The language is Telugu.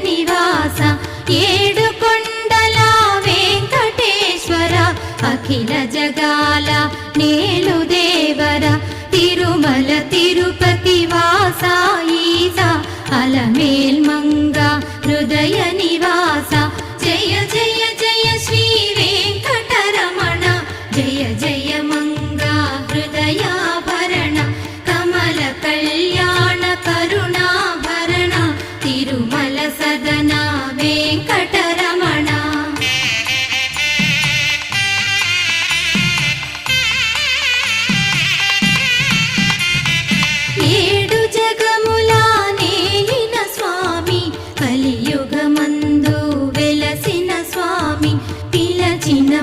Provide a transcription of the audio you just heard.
నివాస ఏడు కొండల వెంకటేశ్వర అఖిల జగాల నేలు దేవర తిరుమల తిరుపతి వాస ఈసా అలమేల్ మంగ హృదయ నివాస జయ జయ జయ శ్రీ వెంకటరమణ జయ జయ మంగ హృదయాభరణ కమల కళ్యాణ కరుణాభరణ తిరుమల సదన వెంకటరమణ ఏడు జగముల నేలిన స్వామి కలియుగమందు వెలసిన స్వామి పిలచిన